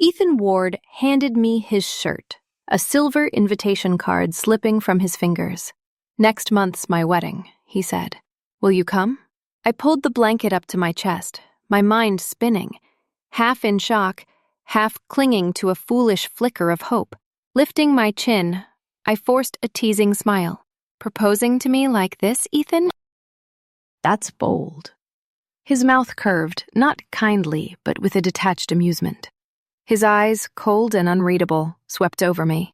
Ethan Ward handed me his shirt, a silver invitation card slipping from his fingers. "Next month's my wedding," he said. "Will you come?" I pulled the blanket up to my chest, my mind spinning, half in shock, half clinging to a foolish flicker of hope. Lifting my chin, I forced a teasing smile. "Proposing to me like this, Ethan? That's bold." His mouth curved, not kindly, but with a detached amusement. His eyes, cold and unreadable, swept over me.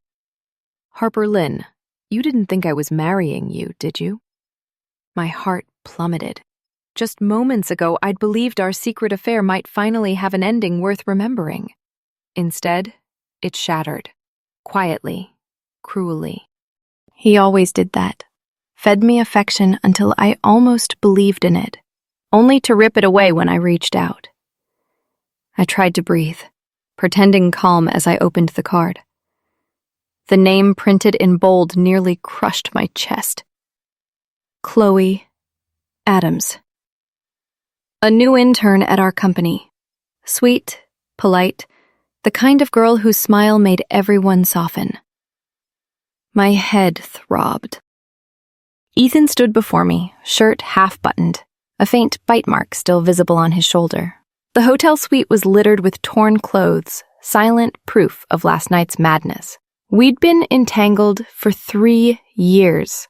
"Harper Lynn, you didn't think I was marrying you, did you?" My heart plummeted. Just moments ago, I'd believed our secret affair might finally have an ending worth remembering. Instead, it shattered. Quietly, cruelly. He always did that. Fed me affection until I almost believed in it, only to rip it away when I reached out. I tried to breathe, pretending calm as I opened the card. The name printed in bold nearly crushed my chest. Chloe Adams. A new intern at our company. Sweet, polite, the kind of girl whose smile made everyone soften. My head throbbed. Ethan stood before me, shirt half-buttoned, a faint bite mark still visible on his shoulder. The hotel suite was littered with torn clothes, silent proof of last night's madness. We'd been entangled for 3 years.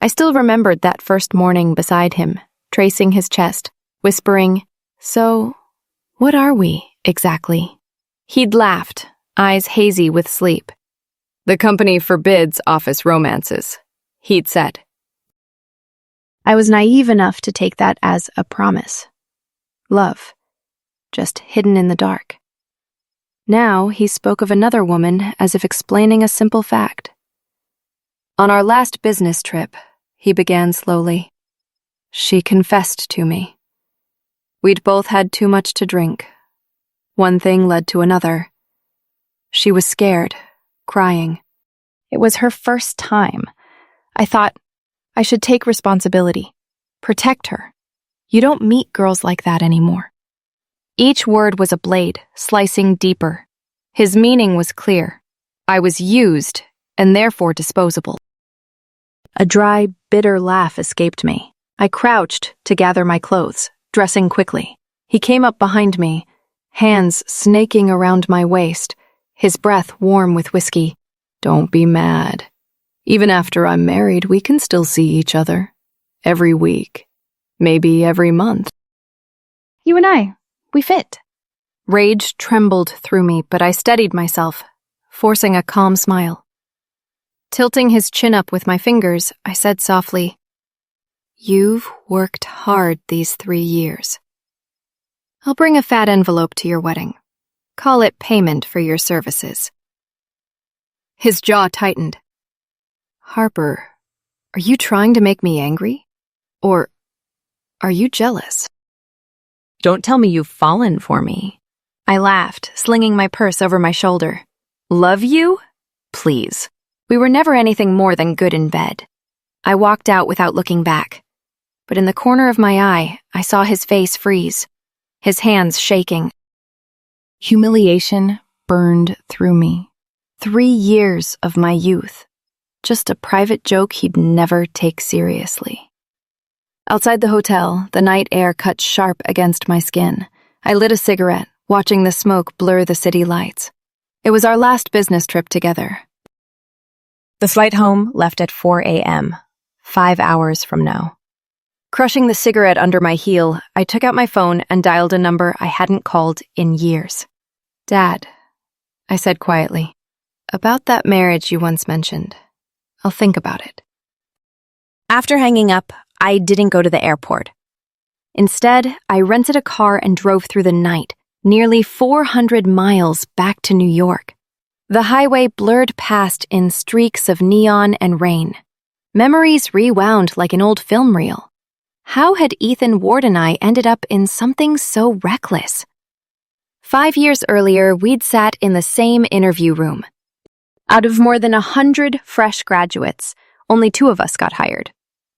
I still remembered that first morning beside him, tracing his chest, whispering, "So, what are we, exactly?" He'd laughed, eyes hazy with sleep. "The company forbids office romances," he'd said. I was naive enough to take that as a promise. Love, just hidden in the dark. Now he spoke of another woman as if explaining a simple fact. "On our last business trip," he began slowly, "she confessed to me. We'd both had too much to drink. One thing led to another. She was scared, crying. It was her first time. I thought I should take responsibility, protect her. You don't meet girls like that anymore." Each word was a blade, slicing deeper. His meaning was clear. I was used, and therefore disposable. A dry, bitter laugh escaped me. I crouched to gather my clothes, dressing quickly. He came up behind me, hands snaking around my waist, his breath warm with whiskey. "Don't be mad. Even after I'm married, we can still see each other. Every week. Maybe every month. You and I, we fit." Rage trembled through me, but I steadied myself, forcing a calm smile. Tilting his chin up with my fingers, I said softly, "You've worked hard these 3 years. I'll bring a fat envelope to your wedding. Call it payment for your services." His jaw tightened. "Harper, are you trying to make me angry? Or are you jealous?" "Don't tell me you've fallen for me." I laughed, slinging my purse over my shoulder. "Love you? Please. We were never anything more than good in bed." I walked out without looking back. But in the corner of my eye, I saw his face freeze, his hands shaking. Humiliation burned through me. 3 years of my youth. Just a private joke he'd never take seriously. Outside the hotel, the night air cut sharp against my skin. I lit a cigarette, watching the smoke blur the city lights. It was our last business trip together. The flight home left at 4 a.m., 5 hours from now. Crushing the cigarette under my heel, I took out my phone and dialed a number I hadn't called in years. "Dad," I said quietly, "about that marriage you once mentioned. I'll think about it." After hanging up, I didn't go to the airport. Instead, I rented a car and drove through the night, nearly 400 miles back to New York. The highway blurred past in streaks of neon and rain. Memories rewound like an old film reel. How had Ethan Ward and I ended up in something so reckless? 5 years earlier, we'd sat in the same interview room. Out of more than 100 fresh graduates, only 2 of us got hired.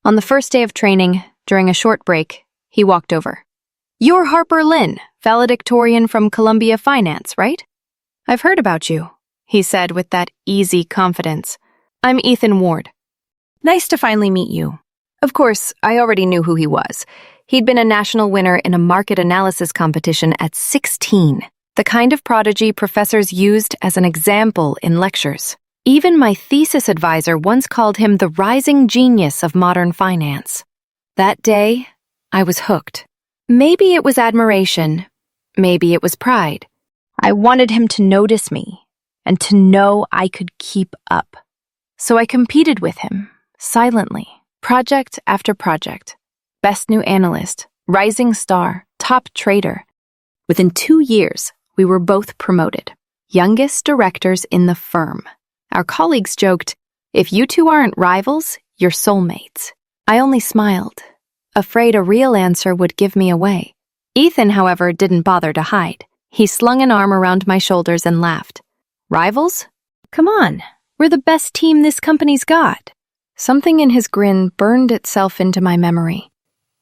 On the first day of training, during a short break, he walked over. "You're Harper Lynn, valedictorian from Columbia Finance, right?" "I've heard about you," he said with that easy confidence. "I'm Ethan Ward." "Nice to finally meet you." Of course, I already knew who he was. He'd been a national winner in a market analysis competition at 16, the kind of prodigy professors used as an example in lectures. Even my thesis advisor once called him the rising genius of modern finance. That day, I was hooked. Maybe it was admiration, maybe it was pride. I wanted him to notice me and to know I could keep up. So I competed with him, silently, project after project. Best new analyst, rising star, top trader. Within 2 years, we were both promoted. Youngest directors in the firm. Our colleagues joked, "If you two aren't rivals, you're soulmates." I only smiled, afraid a real answer would give me away. Ethan, however, didn't bother to hide. He slung an arm around my shoulders and laughed. "Rivals? Come on, we're the best team this company's got." Something in his grin burned itself into my memory.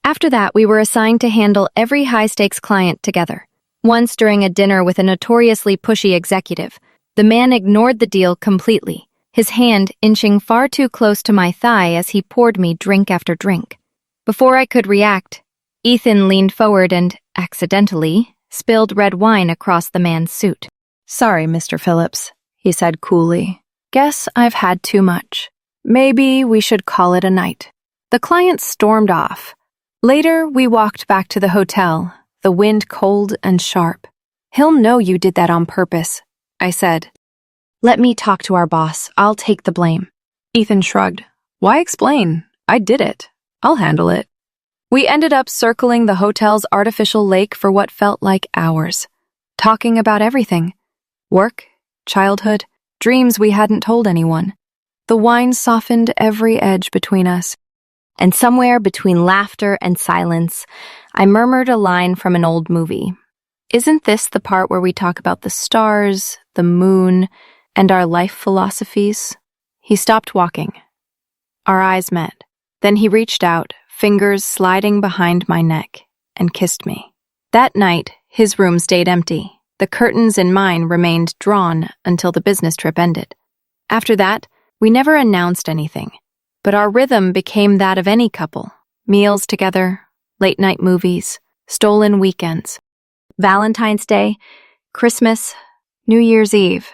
After that, we were assigned to handle every high-stakes client together. Once during a dinner with a notoriously pushy executive, the man ignored the deal completely, his hand inching far too close to my thigh as he poured me drink after drink. Before I could react, Ethan leaned forward and, accidentally, spilled red wine across the man's suit. "Sorry, Mr. Phillips," he said coolly. "Guess I've had too much. Maybe we should call it a night." The client stormed off. Later, we walked back to the hotel, the wind cold and sharp. "He'll know you did that on purpose," I said. "Let me talk to our boss. I'll take the blame." Ethan shrugged. "Why explain? I did it. I'll handle it." We ended up circling the hotel's artificial lake for what felt like hours, talking about everything. Work, childhood, dreams we hadn't told anyone. The wine softened every edge between us. And somewhere between laughter and silence, I murmured a line from an old movie. "Isn't this the part where we talk about the stars, the moon, and our life philosophies?" He stopped walking. Our eyes met. Then he reached out, fingers sliding behind my neck, and kissed me. That night, his room stayed empty. The curtains in mine remained drawn until the business trip ended. After that, we never announced anything, but our rhythm became that of any couple. Meals together, late-night movies, stolen weekends. Valentine's Day, Christmas, New Year's Eve.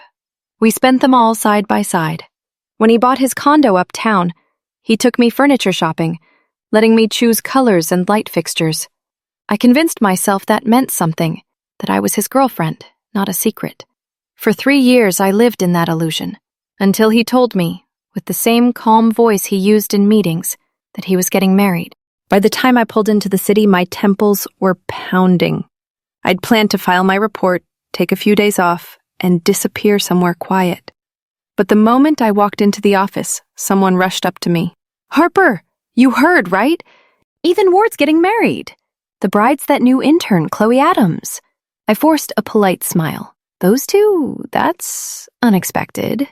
We spent them all side by side. When he bought his condo uptown, he took me furniture shopping, letting me choose colors and light fixtures. I convinced myself that meant something, that I was his girlfriend, not a secret. For 3 years I lived in that illusion, until he told me, with the same calm voice he used in meetings, that he was getting married. By the time I pulled into the city, my temples were pounding. I'd planned to file my report, take a few days off, and disappear somewhere quiet. But the moment I walked into the office, someone rushed up to me. "Harper, you heard, right? Ethan Ward's getting married. The bride's that new intern, Chloe Adams." I forced a polite smile. "Those two? That's unexpected."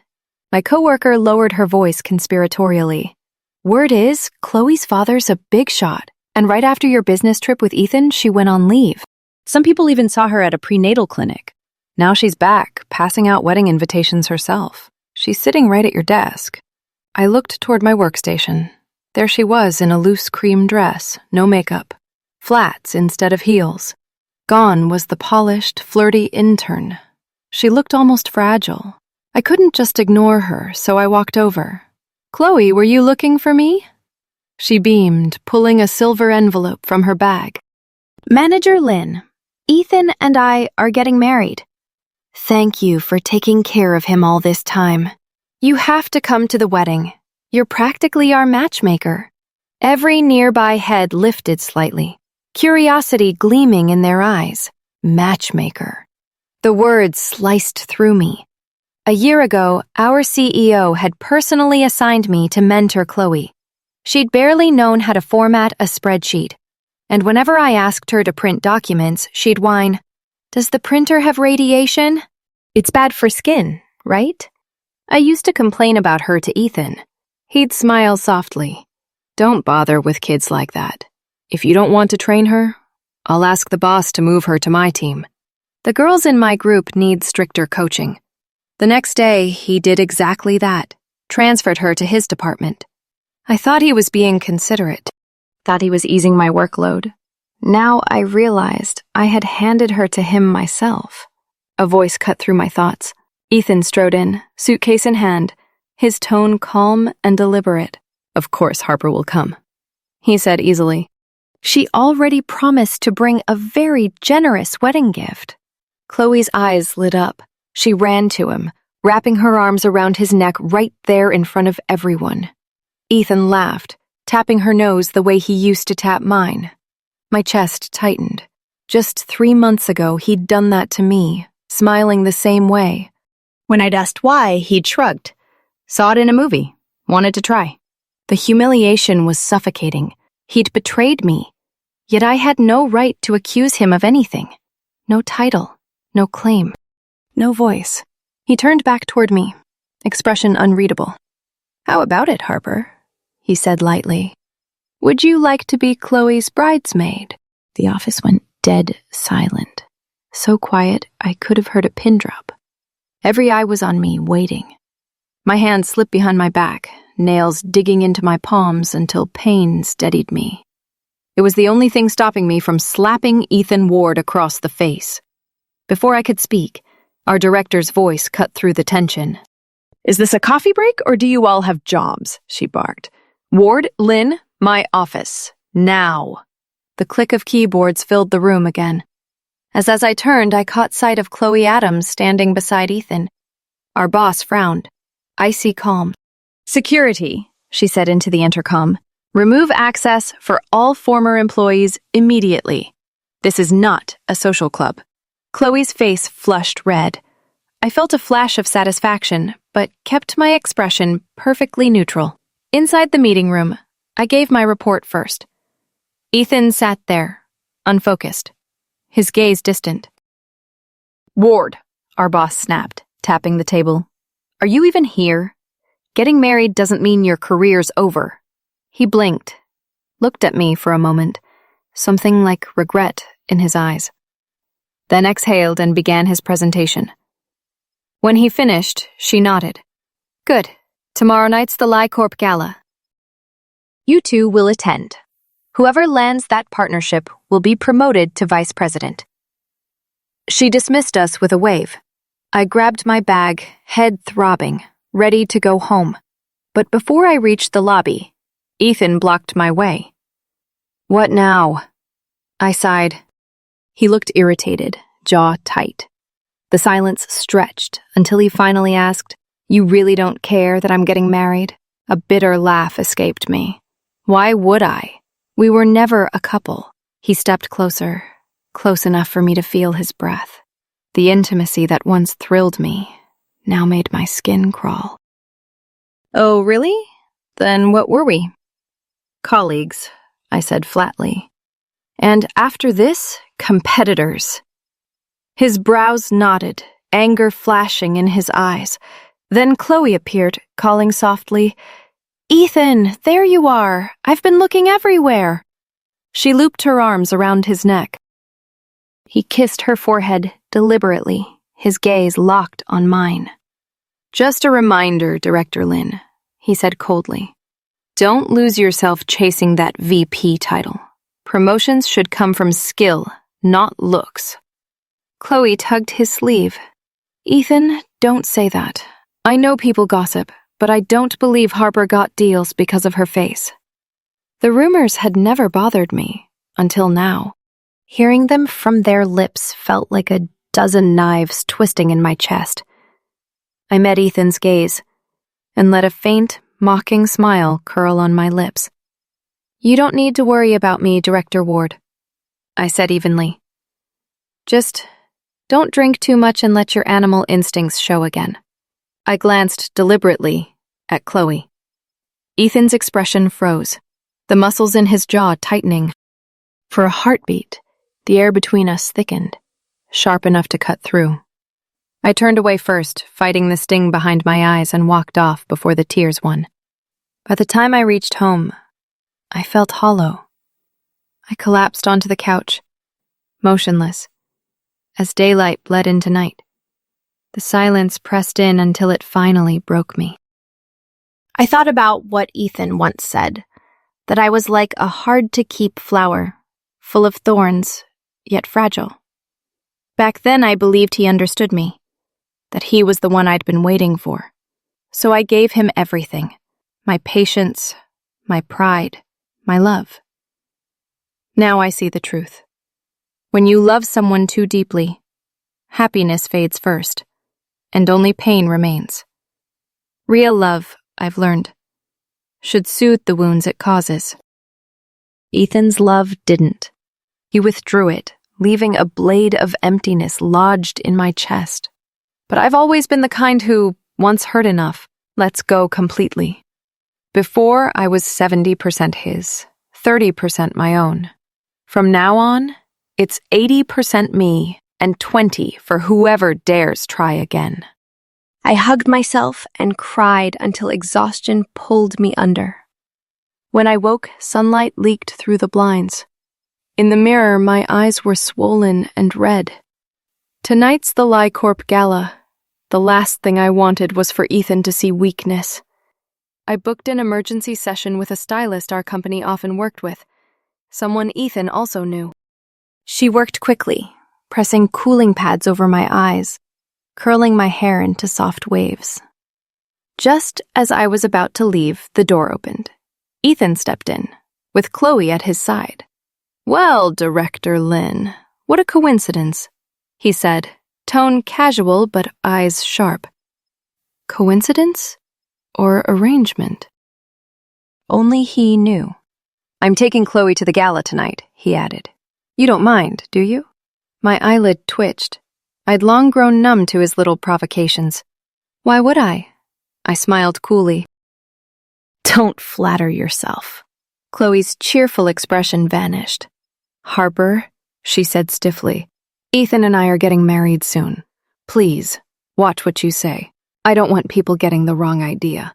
My coworker lowered her voice conspiratorially. "Word is, Chloe's father's a big shot, and right after your business trip with Ethan, she went on leave. Some people even saw her at a prenatal clinic. Now she's back, passing out wedding invitations herself. She's sitting right at your desk." I looked toward my workstation. There she was in a loose cream dress, no makeup, flats instead of heels. Gone was the polished, flirty intern. She looked almost fragile. I couldn't just ignore her, so I walked over. "Chloe, were you looking for me?" She beamed, pulling a silver envelope from her bag. "Manager Lynn, Ethan and I are getting married. Thank you for taking care of him all this time. You have to come to the wedding. You're practically our matchmaker." Every nearby head lifted slightly, curiosity gleaming in their eyes. Matchmaker. The words sliced through me. A year ago, our CEO had personally assigned me to mentor Chloe. She'd barely known how to format a spreadsheet, and whenever I asked her to print documents, she'd whine, "Does the printer have radiation? It's bad for skin, right?" I used to complain about her to Ethan. He'd smile softly. "Don't bother with kids like that. If you don't want to train her, I'll ask the boss to move her to my team." The girls in my group need stricter coaching. The next day, he did exactly that, transferred her to his department. I thought he was being considerate, thought he was easing my workload. Now I realized I had handed her to him myself. A voice cut through my thoughts. Ethan strode in, suitcase in hand, his tone calm and deliberate. "Of course Harper will come," he said easily. She already promised to bring a very generous wedding gift. Chloe's eyes lit up. She ran to him, wrapping her arms around his neck right there in front of everyone. Ethan laughed, tapping her nose the way he used to tap mine. My chest tightened. Just 3 months ago, he'd done that to me, smiling the same way. When I'd asked why, he'd shrugged. Saw it in a movie. Wanted to try. The humiliation was suffocating. He'd betrayed me. Yet I had no right to accuse him of anything. No title, no claim, no voice. He turned back toward me, expression unreadable. "How about it, Harper?" he said lightly. "Would you like to be Chloe's bridesmaid?" The office went dead silent. So quiet, I could have heard a pin drop. Every eye was on me, waiting. My hands slipped behind my back, nails digging into my palms until pain steadied me. It was the only thing stopping me from slapping Ethan Ward across the face. Before I could speak, our director's voice cut through the tension. "Is this a coffee break, or do you all have jobs?" she barked. "Ward, Lynn, my office. Now." The click of keyboards filled the room again. As I turned, I caught sight of Chloe Adams standing beside Ethan. Our boss frowned, icy calm. "Security," she said into the intercom. "Remove access for all former employees immediately. This is not a social club." Chloe's face flushed red. I felt a flash of satisfaction, but kept my expression perfectly neutral. Inside the meeting room, I gave my report first. Ethan sat there, unfocused, his gaze distant. "Ward," our boss snapped, tapping the table. "Are you even here? Getting married doesn't mean your career's over." He blinked, looked at me for a moment, something like regret in his eyes. Then exhaled and began his presentation. When he finished, she nodded. "Good. Tomorrow night's the LICORP Gala. You two will attend. Whoever lands that partnership will be promoted to vice president." She dismissed us with a wave. I grabbed my bag, head throbbing, ready to go home. But before I reached the lobby, Ethan blocked my way. "What now?" I sighed. He looked irritated, jaw tight. The silence stretched until he finally asked, "You really don't care that I'm getting married?" A bitter laugh escaped me. Why would I? We were never a couple. He stepped closer, close enough for me to feel his breath. The intimacy that once thrilled me now made my skin crawl. "Oh, really? Then what were we?" "Colleagues," I said flatly. "And after this, competitors." His brows knotted, anger flashing in his eyes. Then Chloe appeared, calling softly, "Ethan, there you are. I've been looking everywhere." She looped her arms around his neck. He kissed her forehead deliberately, his gaze locked on mine. "Just a reminder, Director Lynn," he said coldly. "Don't lose yourself chasing that VP title. Promotions should come from skill, not looks." Chloe tugged his sleeve. "Ethan, don't say that. I know people gossip, but I don't believe Harper got deals because of her face." The rumors had never bothered me, until now. Hearing them from their lips felt like a dozen knives twisting in my chest. I met Ethan's gaze, and let a faint, mocking smile curl on my lips. "You don't need to worry about me, Director Ward," I said evenly. "Just don't drink too much and let your animal instincts show again." I glanced deliberately at Chloe. Ethan's expression froze, the muscles in his jaw tightening. For a heartbeat, the air between us thickened, sharp enough to cut through. I turned away first, fighting the sting behind my eyes, and walked off before the tears won. By the time I reached home, I felt hollow. I collapsed onto the couch, motionless, as daylight bled into night. The silence pressed in until it finally broke me. I thought about what Ethan once said, that I was like a hard-to-keep flower, full of thorns, yet fragile. Back then I believed he understood me, that he was the one I'd been waiting for. So I gave him everything, my patience, my pride, my love. Now I see the truth. When you love someone too deeply, happiness fades first, and only pain remains. Real love, I've learned, should soothe the wounds it causes. Ethan's love didn't. He withdrew it, leaving a blade of emptiness lodged in my chest. But I've always been the kind who, once hurt enough, lets go completely. Before, I was 70% his, 30% my own. From now on, it's 80% me and 20% for whoever dares try again. I hugged myself and cried until exhaustion pulled me under. When I woke, sunlight leaked through the blinds. In the mirror, my eyes were swollen and red. Tonight's the LICORP Gala. The last thing I wanted was for Ethan to see weakness. I booked an emergency session with a stylist our company often worked with, someone Ethan also knew. She worked quickly, pressing cooling pads over my eyes, curling my hair into soft waves. Just as I was about to leave, the door opened. Ethan stepped in, with Chloe at his side. "Well, Director Lin, what a coincidence," he said, tone casual but eyes sharp. Coincidence? Or arrangement? Only he knew. "I'm taking Chloe to the gala tonight," he added. "You don't mind, do you?" My eyelid twitched. I'd long grown numb to his little provocations. Why would I? I smiled coolly. "Don't flatter yourself." Chloe's cheerful expression vanished. "Harper," she said stiffly, "Ethan and I are getting married soon. Please, watch what you say. I don't want people getting the wrong idea."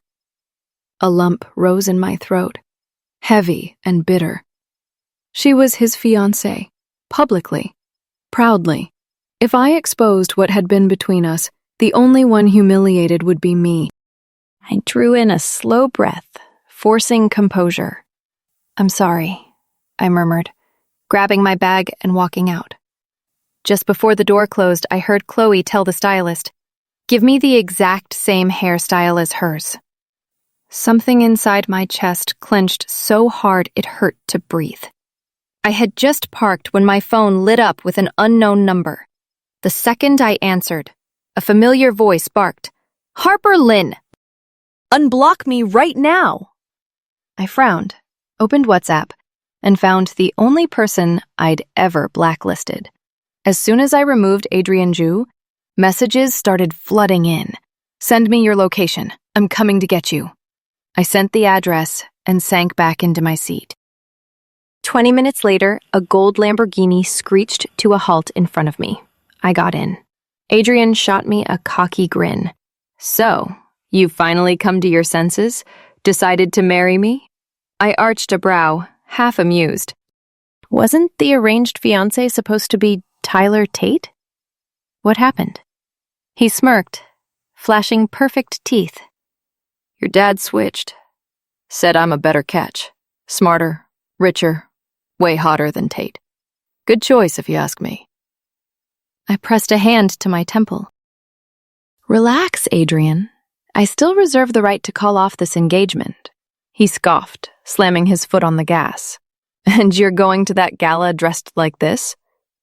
A lump rose in my throat, heavy and bitter. She was his fiancée, publicly, proudly. If I exposed what had been between us, the only one humiliated would be me. I drew in a slow breath, forcing composure. "I'm sorry," I murmured, grabbing my bag and walking out. Just before the door closed, I heard Chloe tell the stylist, "Give me the exact same hairstyle as hers." Something inside my chest clenched so hard it hurt to breathe. I had just parked when my phone lit up with an unknown number. The second I answered, a familiar voice barked, "Harper Lin! Unblock me right now!" I frowned, opened WhatsApp, and found the only person I'd ever blacklisted. As soon as I removed Adrian Zhu, messages started flooding in. "Send me your location. I'm coming to get you." I sent the address and sank back into my seat. 20 minutes later, a gold Lamborghini screeched to a halt in front of me. I got in. Adrian shot me a cocky grin. "So, you've finally come to your senses? Decided to marry me?" I arched a brow, half amused. Wasn't the arranged fiancé supposed to be Tyler Tate? What happened? He smirked, flashing perfect teeth. "Your dad switched. Said I'm a better catch. Smarter, richer, way hotter than Tate. Good choice if you ask me." I pressed a hand to my temple. "Relax, Adrian. I still reserve the right to call off this engagement." He scoffed, slamming his foot on the gas. "And you're going to that gala dressed like this?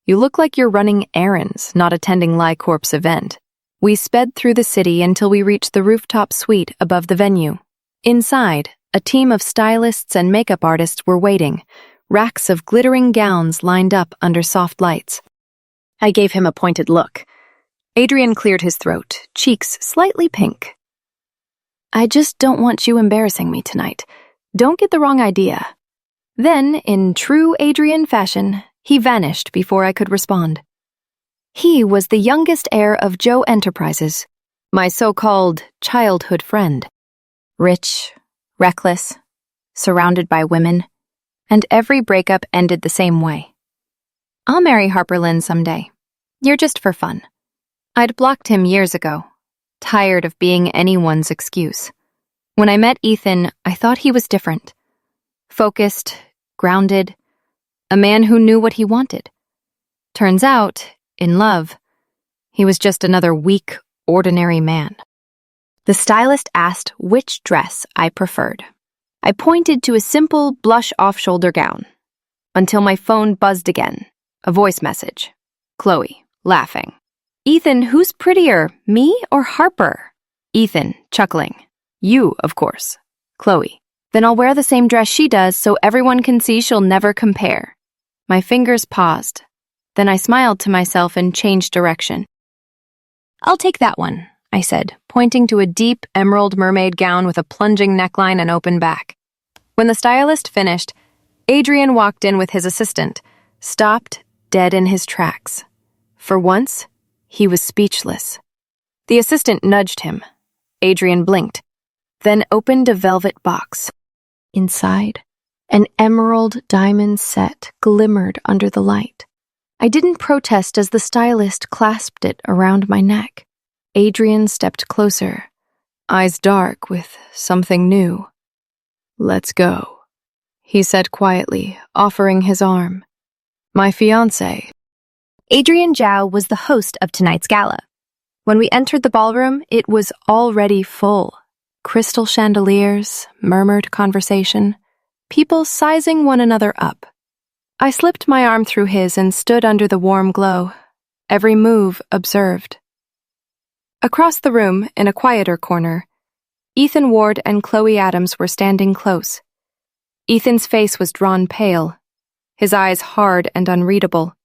You look like you're running errands, not attending LICORP's event." We sped through the city until we reached the rooftop suite above the venue. Inside, a team of stylists and makeup artists were waiting, racks of glittering gowns lined up under soft lights. I gave him a pointed look. Adrian cleared his throat, cheeks slightly pink. "I just don't want you embarrassing me tonight. Don't get the wrong idea." Then, in true Adrian fashion, he vanished before I could respond. He was the youngest heir of Joe Enterprises, my so-called childhood friend. Rich, reckless, surrounded by women, and every breakup ended the same way. "I'll marry Harper Lynn someday. You're just for fun. I'd blocked him years ago, tired of being anyone's excuse. When I met Ethan, I thought he was different. Focused, grounded, a man who knew what he wanted. Turns out, in love, he was just another weak, ordinary man. The stylist asked which dress I preferred. I pointed to a simple blush off-shoulder gown, until my phone buzzed again. A voice message. Chloe, laughing. Ethan, who's prettier, me or Harper? Ethan, chuckling. You, of course. Chloe. Then I'll wear the same dress she does so everyone can see she'll never compare. My fingers paused. Then I smiled to myself and changed direction. I'll take that one, I said, pointing to a deep emerald mermaid gown with a plunging neckline and open back. When the stylist finished, Adrian walked in with his assistant, stopped dead in his tracks. For once, he was speechless. The assistant nudged him. Adrian blinked, then opened a velvet box. Inside, an emerald diamond set glimmered under the light. I didn't protest as the stylist clasped it around my neck. Adrian stepped closer, eyes dark with something new. Let's go, he said quietly, offering his arm. My fiancé. Adrian Zhao was the host of tonight's gala. When we entered the ballroom, it was already full. Crystal chandeliers, murmured conversation, people sizing one another up. I slipped my arm through his and stood under the warm glow, every move observed. Across the room, in a quieter corner, Ethan Ward and Chloe Adams were standing close. Ethan's face was drawn pale, his eyes hard and unreadable,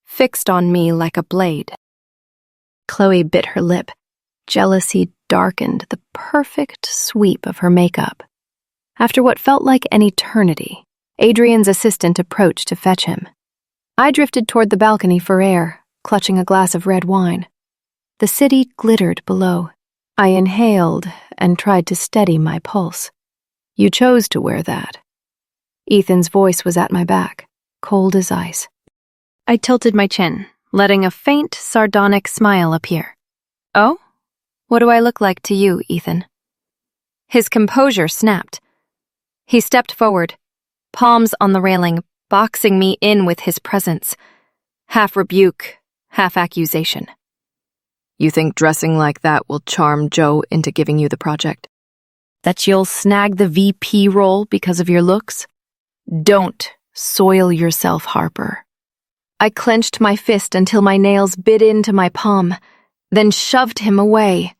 fixed on me like a blade. Chloe bit her lip. Jealousy darkened the perfect sweep of her makeup. After what felt like an eternity, Adrian's assistant approached to fetch him. I drifted toward the balcony for air, clutching a glass of red wine. The city glittered below. I inhaled and tried to steady my pulse. You chose to wear that. Ethan's voice was at my back, cold as ice. I tilted my chin, letting a faint, sardonic smile appear. Oh? What do I look like to you, Ethan? His composure snapped. He stepped forward, palms on the railing, boxing me in with his presence. Half rebuke, half accusation. You think dressing like that will charm Joe into giving you the project? That you'll snag the VP role because of your looks? Don't soil yourself, Harper. I clenched my fist until my nails bit into my palm, then shoved him away.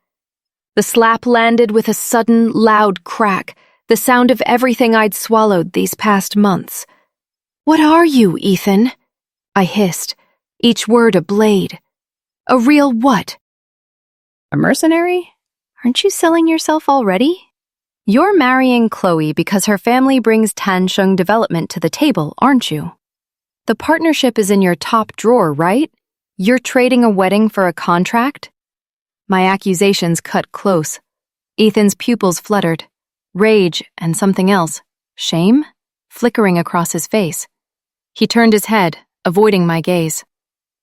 The slap landed with a sudden, loud crack, the sound of everything I'd swallowed these past months. What are you, Ethan? I hissed, each word a blade. A real what? A mercenary? Aren't you selling yourself already? You're marrying Chloe because her family brings Tansheng development to the table, aren't you? The partnership is in your top drawer, right? You're trading a wedding for a contract? My accusations cut close. Ethan's pupils fluttered. Rage and something else, shame, flickering across his face. He turned his head, avoiding my gaze.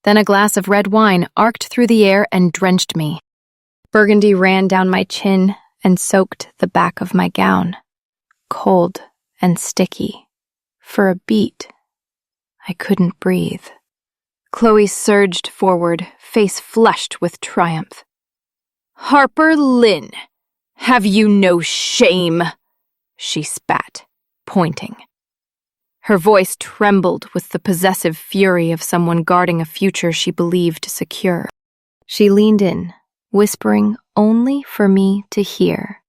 Then a glass of red wine arced through the air and drenched me. Burgundy ran down my chin and soaked the back of my gown. Cold and sticky. For a beat, I couldn't breathe. Chloe surged forward, face flushed with triumph. Harper Lynn, have you no shame? She spat, pointing. Her voice trembled with the possessive fury of someone guarding a future she believed secure. She leaned in, whispering only for me to hear.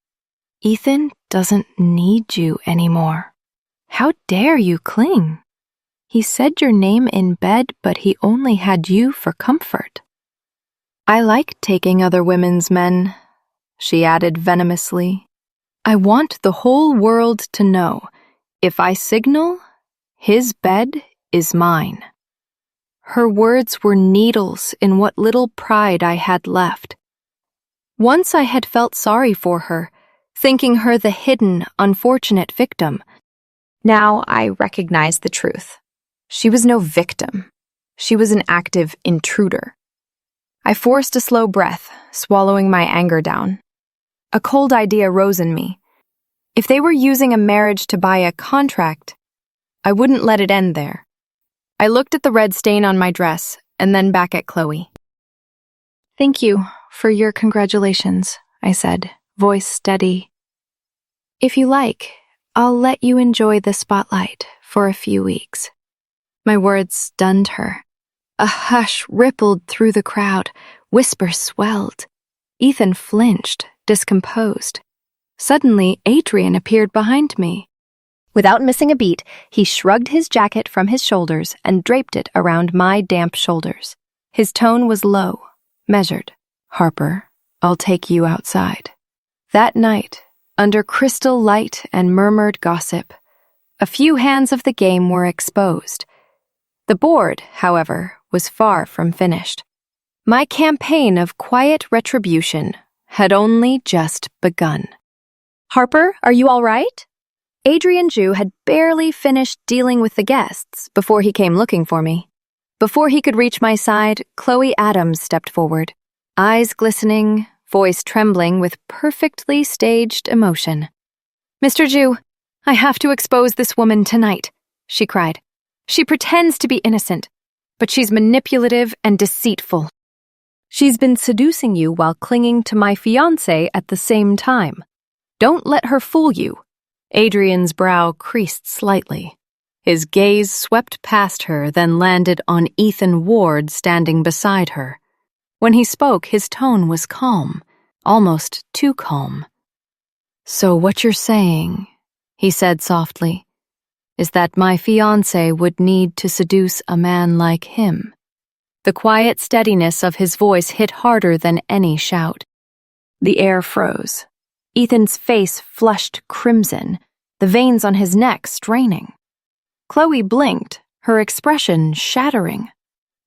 Ethan doesn't need you anymore. How dare you cling? He said your name in bed, but he only had you for comfort. I like taking other women's men, she added venomously. I want the whole world to know, if I signal, his bed is mine. Her words were needles in what little pride I had left. Once I had felt sorry for her, thinking her the hidden, unfortunate victim. Now I recognized the truth. She was no victim. She was an active intruder. I forced a slow breath, swallowing my anger down. A cold idea rose in me. If they were using a marriage to buy a contract, I wouldn't let it end there. I looked at the red stain on my dress and then back at Chloe. "Thank you for your congratulations," I said, voice steady. "If you like, I'll let you enjoy the spotlight for a few weeks." My words stunned her. A hush rippled through the crowd. Whispers swelled. Ethan flinched, discomposed. Suddenly, Adrian appeared behind me. Without missing a beat, he shrugged his jacket from his shoulders and draped it around my damp shoulders. His tone was low, measured. "Harper, I'll take you outside." That night, under crystal light and murmured gossip, a few hands of the game were exposed. The board, however, was far from finished. My campaign of quiet retribution had only just begun. "Harper, are you all right?" Adrian Jew had barely finished dealing with the guests before he came looking for me. Before he could reach my side, Chloe Adams stepped forward, eyes glistening, voice trembling with perfectly staged emotion. "Mr. Jew, I have to expose this woman tonight," she cried. "She pretends to be innocent, but she's manipulative and deceitful. She's been seducing you while clinging to my fiancé at the same time. Don't let her fool you." Adrian's brow creased slightly. His gaze swept past her, then landed on Ethan Ward standing beside her. When he spoke, his tone was calm, almost too calm. "So what you're saying," he said softly, "is that my fiancé would need to seduce a man like him." The quiet steadiness of his voice hit harder than any shout. The air froze. Ethan's face flushed crimson, the veins on his neck straining. Chloe blinked, her expression shattering.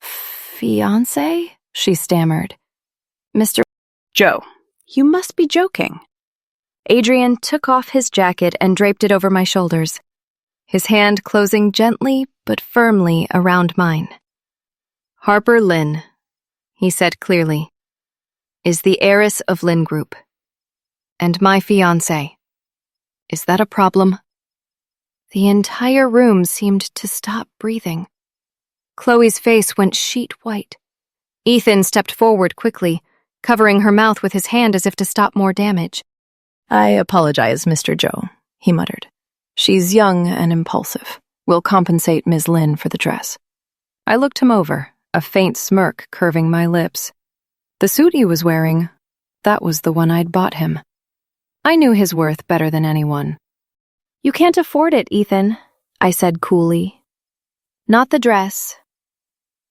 "Fiancé?" she stammered. "Mr. Joe, you must be joking." Adrian took off his jacket and draped it over my shoulders, his hand closing gently but firmly around mine. "Harper Lynn," he said clearly, "is the heiress of Lynn Group. And my fiancé. Is that a problem?" The entire room seemed to stop breathing. Chloe's face went sheet white. Ethan stepped forward quickly, covering her mouth with his hand as if to stop more damage. "I apologize, Mr. Joe," he muttered. "She's young and impulsive. We'll compensate Ms. Lynn for the dress." I looked him over, a faint smirk curving my lips. The suit he was wearing, that was the one I'd bought him. I knew his worth better than anyone. "You can't afford it, Ethan," I said coolly. "Not the dress,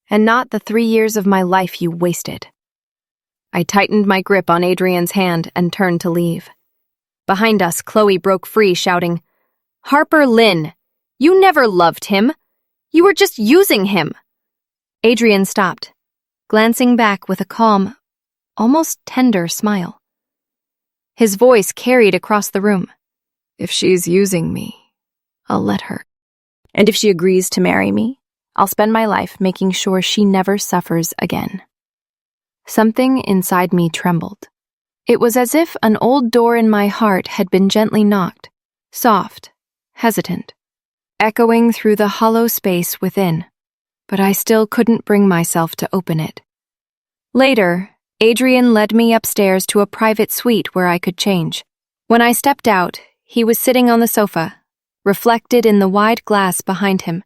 and not the 3 years of my life you wasted." I tightened my grip on Adrian's hand and turned to leave. Behind us, Chloe broke free, shouting, "Harper Lynn, you never loved him. You were just using him." Adrian stopped, glancing back with a calm, almost tender smile. His voice carried across the room. "If she's using me, I'll let her. And if she agrees to marry me, I'll spend my life making sure she never suffers again." Something inside me trembled. It was as if an old door in my heart had been gently knocked, soft, hesitant, echoing through the hollow space within, but I still couldn't bring myself to open it. Later, Adrian led me upstairs to a private suite where I could change. When I stepped out, he was sitting on the sofa, reflected in the wide glass behind him,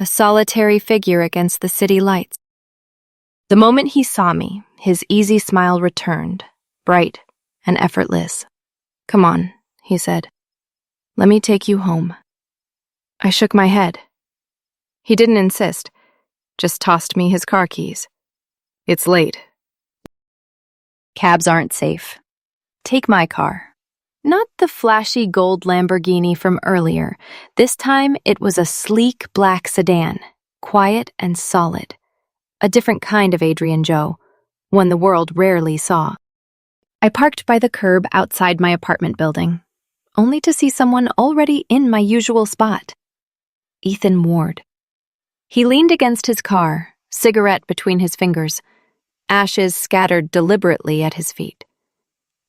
a solitary figure against the city lights. The moment he saw me, his easy smile returned, bright and effortless. "Come on," he said. "Let me take you home." I shook my head. He didn't insist, just tossed me his car keys. "It's late. Cabs aren't safe. Take my car." Not the flashy gold Lamborghini from earlier. This time it was a sleek black sedan, quiet and solid. A different kind of Adrian Joe, one the world rarely saw. I parked by the curb outside my apartment building, only to see someone already in my usual spot. Ethan Ward. He leaned against his car, cigarette between his fingers, ashes scattered deliberately at his feet.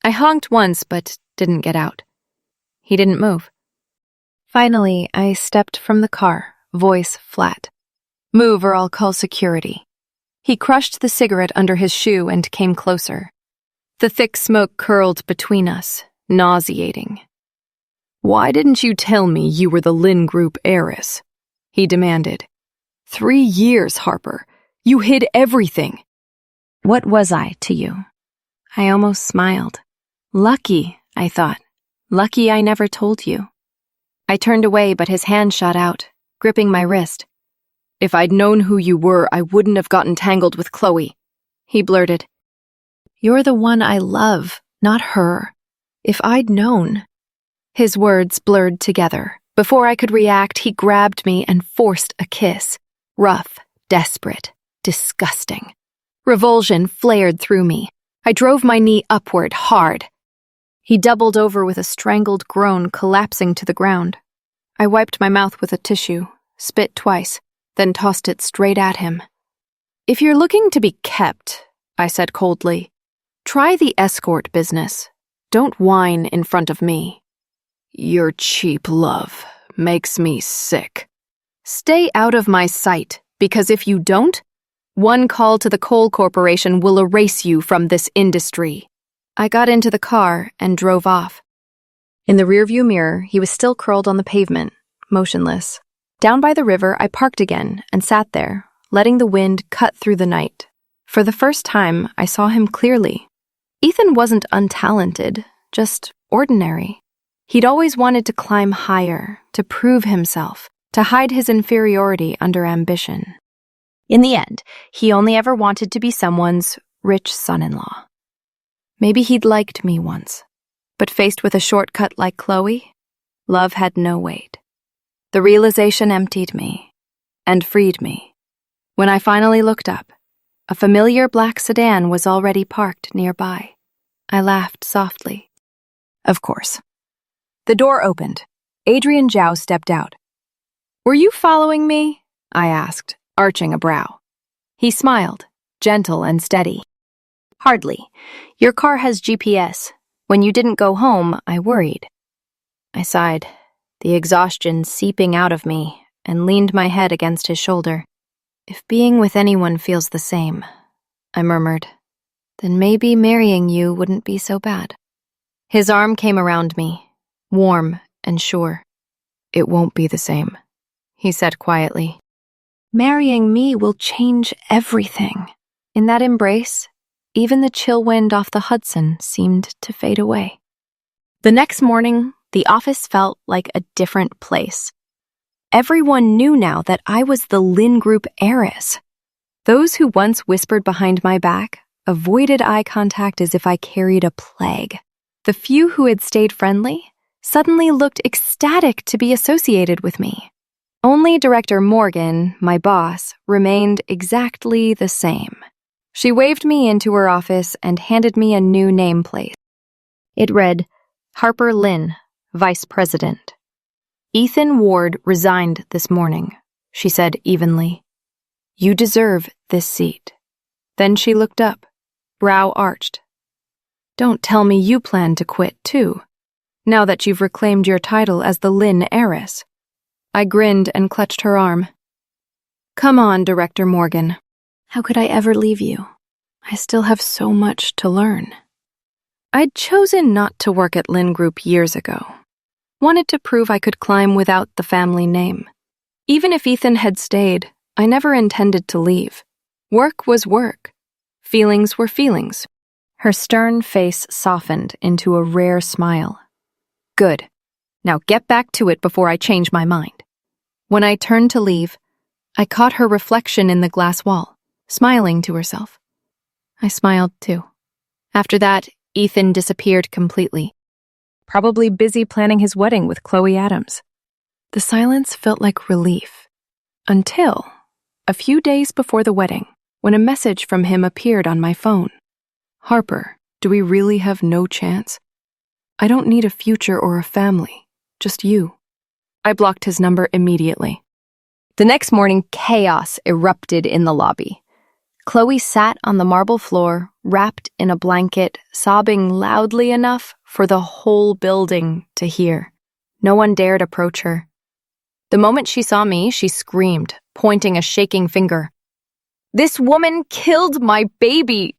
I honked once but didn't get out. He didn't move. Finally, I stepped from the car, voice flat. "Move or I'll call security." He crushed the cigarette under his shoe and came closer. The thick smoke curled between us, nauseating. "Why didn't you tell me you were the Lynn Group heiress?" he demanded. 3 years, Harper. You hid everything." What was I to you? I almost smiled. Lucky, I thought. Lucky I never told you. I turned away, but his hand shot out, gripping my wrist. "If I'd known who you were, I wouldn't have gotten tangled with Chloe," he blurted. "You're the one I love, not her. If I'd known." His words blurred together. Before I could react, he grabbed me and forced a kiss. Rough, desperate, disgusting. Revulsion flared through me. I drove my knee upward, hard. He doubled over with a strangled groan, collapsing to the ground. I wiped my mouth with a tissue, spit twice, then tossed it straight at him. "If you're looking to be kept," I said coldly, "try the escort business. Don't whine in front of me." "Your cheap love makes me sick." "Stay out of my sight, because if you don't, one call to the coal corporation will erase you from this industry." I got into the car and drove off. In the rearview mirror, he was still curled on the pavement, motionless. Down by the river, I parked again and sat there, letting the wind cut through the night. For the first time, I saw him clearly. Ethan wasn't untalented, just ordinary. He'd always wanted to climb higher, to prove himself, to hide his inferiority under ambition. In the end, he only ever wanted to be someone's rich son-in-law. Maybe he'd liked me once, but faced with a shortcut like Chloe, love had no weight. The realization emptied me and freed me. When I finally looked up, a familiar black sedan was already parked nearby. I laughed softly. Of course. The door opened. Adrian Zhao stepped out. "Were you following me?" I asked, arching a brow. He smiled, gentle and steady. "Hardly. Your car has GPS. When you didn't go home, I worried." I sighed, the exhaustion seeping out of me, and leaned my head against his shoulder. "If being with anyone feels the same," I murmured, "then maybe marrying you wouldn't be so bad." His arm came around me, warm and sure. "It won't be the same," he said quietly. "Marrying me will change everything." In that embrace, even the chill wind off the Hudson seemed to fade away. The next morning, the office felt like a different place. Everyone knew now that I was the Lynn Group heiress. Those who once whispered behind my back avoided eye contact as if I carried a plague. The few who had stayed friendly suddenly looked ecstatic to be associated with me. Only Director Morgan, my boss, remained exactly the same. She waved me into her office and handed me a new nameplate. It read, Harper Lynn, Vice President. "Ethan Ward resigned this morning," she said evenly. "You deserve this seat." Then she looked up, brow arched. "Don't tell me you plan to quit, too, now that you've reclaimed your title as the Lynn heiress." I grinned and clutched her arm. "Come on, Director Morgan. How could I ever leave you? I still have so much to learn." I'd chosen not to work at Lynn Group years ago. Wanted to prove I could climb without the family name. Even if Ethan had stayed, I never intended to leave. Work was work. Feelings were feelings. Her stern face softened into a rare smile. "Good. Now get back to it before I change my mind." When I turned to leave, I caught her reflection in the glass wall, smiling to herself. I smiled too. After that, Ethan disappeared completely. Probably busy planning his wedding with Chloe Adams. The silence felt like relief. Until a few days before the wedding, when a message from him appeared on my phone. "Harper, do we really have no chance? I don't need a future or a family, just you." I blocked his number immediately. The next morning, chaos erupted in the lobby. Chloe sat on the marble floor, wrapped in a blanket, sobbing loudly enough for the whole building to hear. No one dared approach her. The moment she saw me, she screamed, pointing a shaking finger. "This woman killed my baby!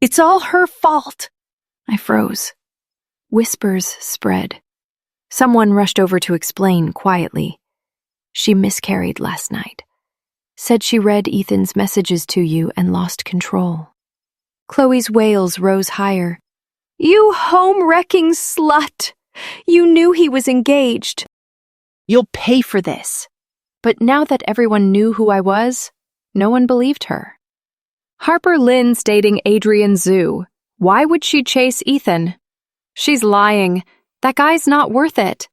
It's all her fault!" I froze. Whispers spread. Someone rushed over to explain quietly. "She miscarried last night. Said she read Ethan's messages to you and lost control." Chloe's wails rose higher. "You home-wrecking slut! You knew he was engaged. You'll pay for this." But now that everyone knew who I was, no one believed her. "Harper Lynn's dating Adrian Zhu. Why would she chase Ethan?" "She's lying. That guy's not worth it."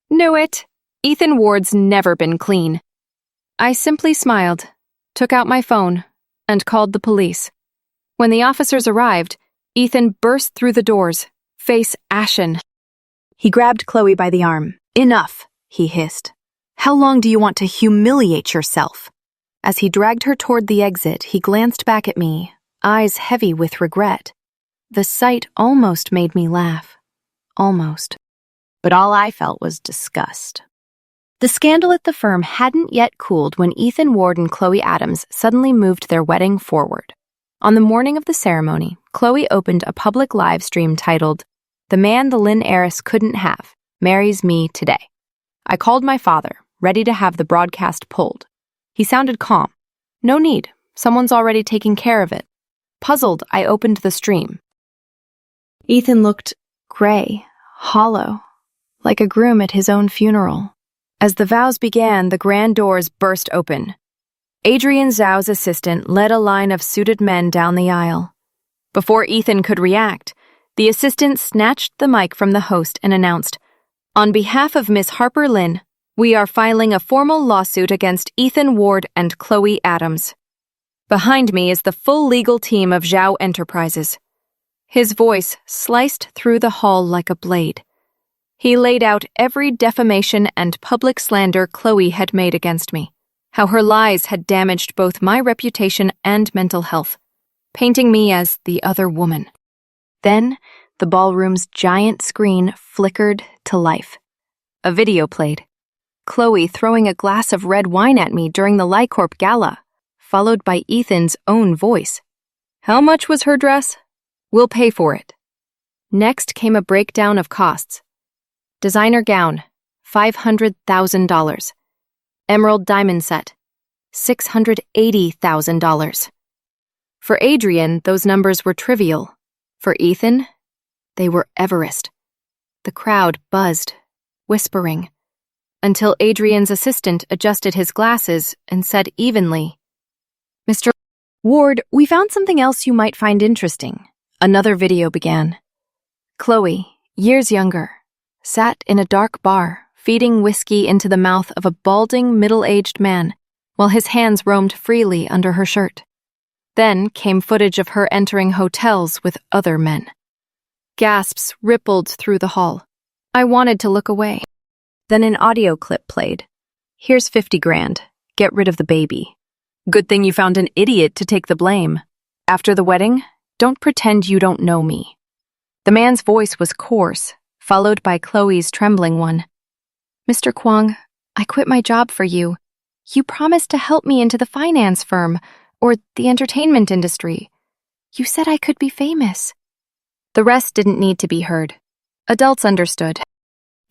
"Knew it. Ethan Ward's never been clean." I simply smiled, took out my phone, and called the police. When the officers arrived, Ethan burst through the doors, face ashen. He grabbed Chloe by the arm. "Enough," he hissed. "How long do you want to humiliate yourself?" As he dragged her toward the exit, he glanced back at me, eyes heavy with regret. The sight almost made me laugh. Almost. But all I felt was disgust. The scandal at the firm hadn't yet cooled when Ethan Ward and Chloe Adams suddenly moved their wedding forward. On the morning of the ceremony, Chloe opened a public live stream titled, "The Man the Lynn Heiress Couldn't Have Marries Me Today." I called my father, ready to have the broadcast pulled. He sounded calm. "No need. Someone's already taking care of it." Puzzled, I opened the stream. Ethan looked gray, hollow, like a groom at his own funeral. As the vows began, the grand doors burst open. Adrian Zhu's assistant led a line of suited men down the aisle. Before Ethan could react, the assistant snatched the mic from the host and announced, "On behalf of Miss Harper Lynn, we are filing a formal lawsuit against Ethan Ward and Chloe Adams. Behind me is the full legal team of Zhou Enterprises." His voice sliced through the hall like a blade. He laid out every defamation and public slander Chloe had made against me, how her lies had damaged both my reputation and mental health, painting me as the other woman. Then, the ballroom's giant screen flickered to life. A video played. Chloe throwing a glass of red wine at me during the LICORP gala, followed by Ethan's own voice. "How much was her dress? We'll pay for it." Next came a breakdown of costs. Designer gown, $500,000. Emerald diamond set, $680,000. For Adrian, those numbers were trivial. For Ethan, they were Everest. The crowd buzzed, whispering, until Adrian's assistant adjusted his glasses and said evenly, "Mr. Ward, we found something else you might find interesting." Another video began. Chloe, years younger, sat in a dark bar, feeding whiskey into the mouth of a balding, middle-aged man, while his hands roamed freely under her shirt. Then came footage of her entering hotels with other men. Gasps rippled through the hall. I wanted to look away. Then an audio clip played. "Here's 50 grand. Get rid of the baby. Good thing you found an idiot to take the blame. After the wedding, don't pretend you don't know me." The man's voice was coarse, followed by Chloe's trembling one. "Mr. Kwong, I quit my job for you. You promised to help me into the finance firm, or the entertainment industry. You said I could be famous." The rest didn't need to be heard. Adults understood.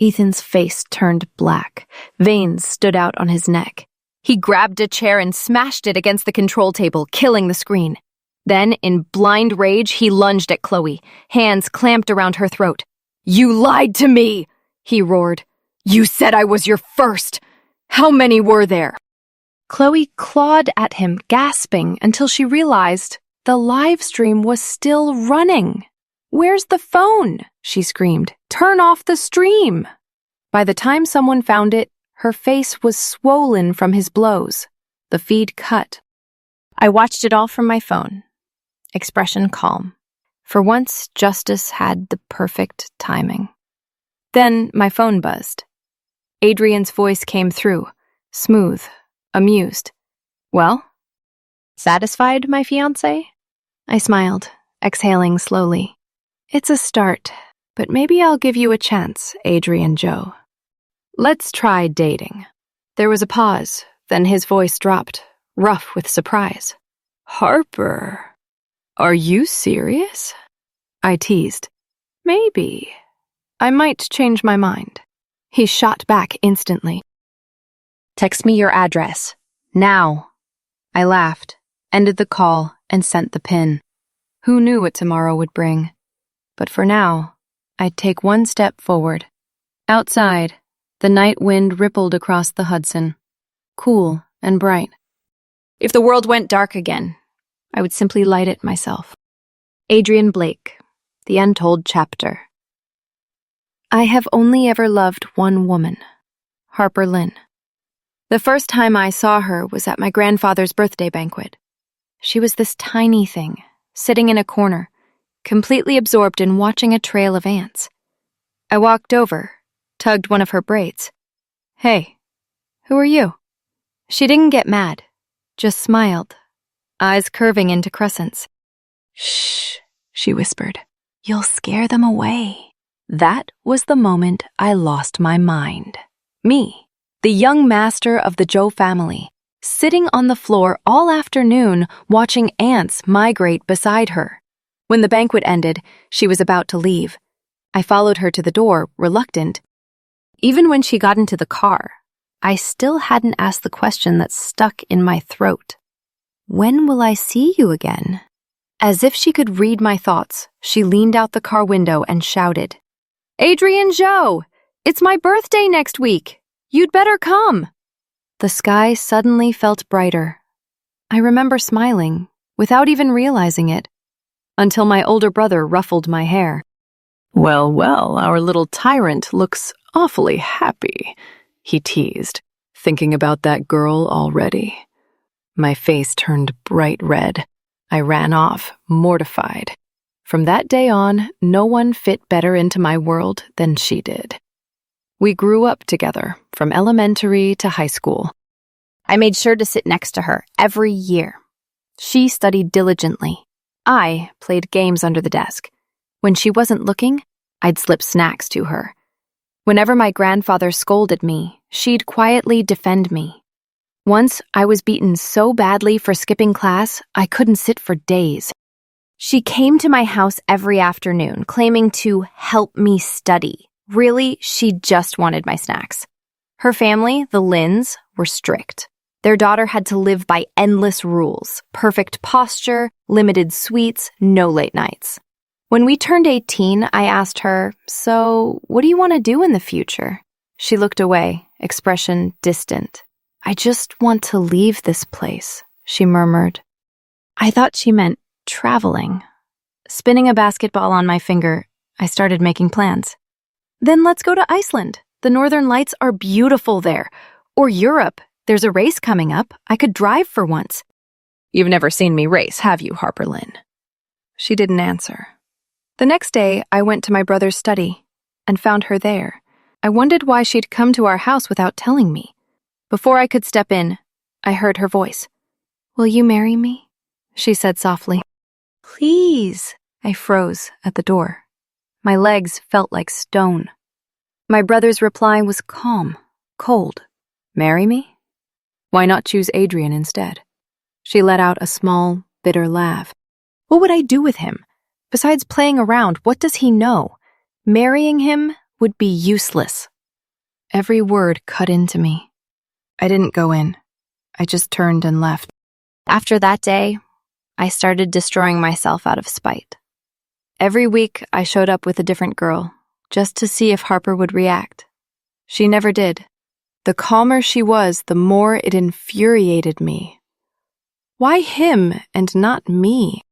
Ethan's face turned black. Veins stood out on his neck. He grabbed a chair and smashed it against the control table, killing the screen. Then, in blind rage, he lunged at Chloe, hands clamped around her throat. "You lied to me!" he roared. "You said I was your first! How many were there?" Chloe clawed at him, gasping, until she realized the live stream was still running. "Where's the phone?" she screamed. "Turn off the stream!" By the time someone found it, her face was swollen from his blows. The feed cut. I watched it all from my phone. Expression calm. For once, justice had the perfect timing. Then my phone buzzed. Adrian's voice came through, smooth, amused. Well, satisfied, my fiancé? I smiled, exhaling slowly. It's a start, but maybe I'll give you a chance, Adrian Joe. Let's try dating. There was a pause, then his voice dropped, rough with surprise. Harper, are you serious? I teased. Maybe. I might change my mind. He shot back instantly. Text me your address. Now. I laughed, ended the call, and sent the pin. Who knew what tomorrow would bring? But for now, I'd take one step forward. Outside, the night wind rippled across the Hudson, cool and bright. If the world went dark again, I would simply light it myself. Adrian Blake, The Untold Chapter. I have only ever loved one woman, Harper Lynn. The first time I saw her was at my grandfather's birthday banquet. She was this tiny thing, sitting in a corner, completely absorbed in watching a trail of ants. I walked over, tugged one of her braids. Hey, who are you? She didn't get mad, just smiled, eyes curving into crescents. Shh, she whispered. You'll scare them away. That was the moment I lost my mind. Me, the young master of the Joe family, sitting on the floor all afternoon watching ants migrate beside her. When the banquet ended, she was about to leave. I followed her to the door, reluctant. Even when she got into the car, I still hadn't asked the question that stuck in my throat. When will I see you again? As if she could read my thoughts, she leaned out the car window and shouted, Adrian Joe, it's my birthday next week. You'd better come. The sky suddenly felt brighter. I remember smiling, without even realizing it, until my older brother ruffled my hair. Well, our little tyrant looks awfully happy, he teased, thinking about that girl already. My face turned bright red. I ran off, mortified. From that day on, no one fit better into my world than she did. We grew up together, from elementary to high school. I made sure to sit next to her every year. She studied diligently. I played games under the desk. When she wasn't looking, I'd slip snacks to her. Whenever my grandfather scolded me, she'd quietly defend me. Once, I was beaten so badly for skipping class, I couldn't sit for days. She came to my house every afternoon, claiming to help me study. Really, she just wanted my snacks. Her family, the Lynns, were strict. Their daughter had to live by endless rules: perfect posture, limited sweets, no late nights. When we turned 18, I asked her, "So, what do you want to do in the future?" She looked away, expression distant. "I just want to leave this place," she murmured. I thought she meant traveling. Spinning a basketball on my finger, I started making plans. Then let's go to Iceland. The northern lights are beautiful there. Or Europe. There's a race coming up. I could drive for once. You've never seen me race, have you, Harper Lynn? She didn't answer. The next day, I went to my brother's study and found her there. I wondered why she'd come to our house without telling me. Before I could step in, I heard her voice. "Will you marry me?" she said softly. "Please." I froze at the door. My legs felt like stone. My brother's reply was calm, cold. "Marry me? Why not choose Adrian instead?" She let out a small, bitter laugh. What would I do with him? Besides playing around, what does he know? Marrying him would be useless. Every word cut into me. I didn't go in. I just turned and left. After that day, I started destroying myself out of spite. Every week, I showed up with a different girl, just to see if Harper would react. She never did. The calmer she was, the more it infuriated me. Why him and not me?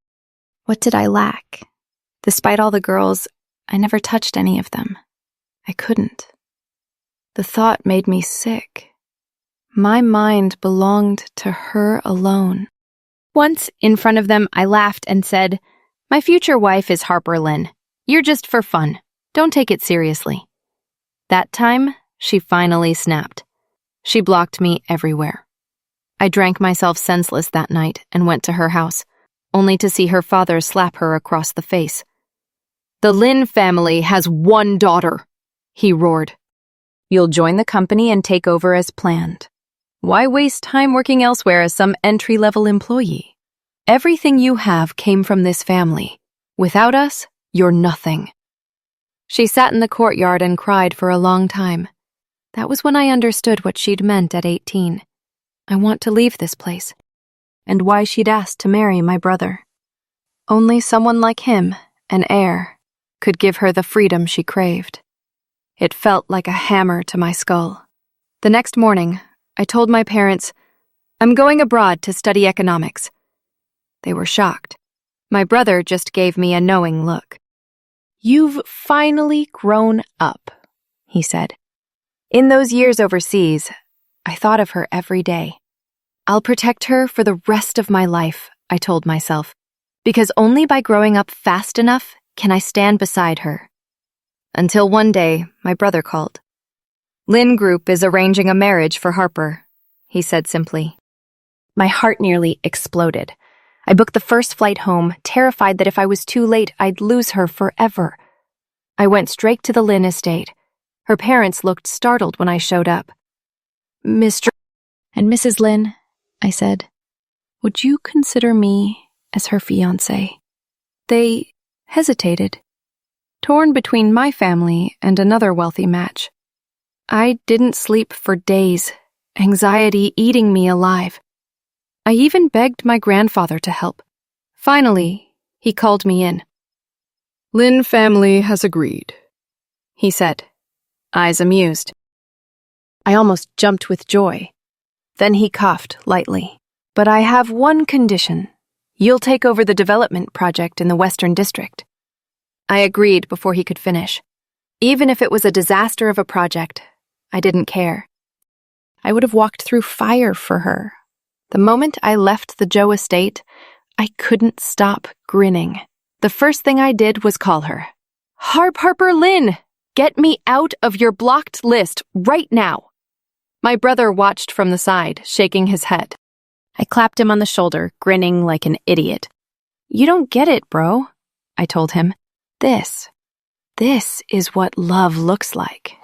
What did I lack? Despite all the girls, I never touched any of them. I couldn't. The thought made me sick. My mind belonged to her alone. Once, in front of them, I laughed and said, "My future wife is Harper Lynn. You're just for fun. Don't take it seriously." That time, she finally snapped. She blocked me everywhere. I drank myself senseless that night and went to her house, only to see her father slap her across the face. "The Lin family has one daughter," he roared. "You'll join the company and take over as planned. Why waste time working elsewhere as some entry-level employee? Everything you have came from this family. Without us, you're nothing." She sat in the courtyard and cried for a long time. That was when I understood what she'd meant at 18. I want to leave this place, and why she'd asked to marry my brother. Only someone like him, an heir, could give her the freedom she craved. It felt like a hammer to my skull. The next morning, I told my parents, "I'm going abroad to study economics." They were shocked. My brother just gave me a knowing look. "You've finally grown up," he said. In those years overseas, I thought of her every day. "I'll protect her for the rest of my life," I told myself, because only by growing up fast enough can I stand beside her. Until one day, my brother called. "Lin Group is arranging a marriage for Harper," he said simply. My heart nearly exploded. I booked the first flight home, terrified that if I was too late, I'd lose her forever. I went straight to the Lin estate. Her parents looked startled when I showed up. "Mr. and Mrs. Lin," I said, "would you consider me as her fiancé?" They hesitated, torn between my family and another wealthy match. I didn't sleep for days, anxiety eating me alive. I even begged my grandfather to help. Finally, he called me in. "Lin family has agreed," he said, eyes amused. I almost jumped with joy. Then he coughed lightly. "But I have one condition. You'll take over the development project in the Western District." I agreed before he could finish. Even if it was a disaster of a project, I didn't care. I would have walked through fire for her. The moment I left the Joe estate, I couldn't stop grinning. The first thing I did was call her. "Harper Lin, get me out of your blocked list right now." My brother watched from the side, shaking his head. I clapped him on the shoulder, grinning like an idiot. "You don't get it, bro," I told him. This is what love looks like.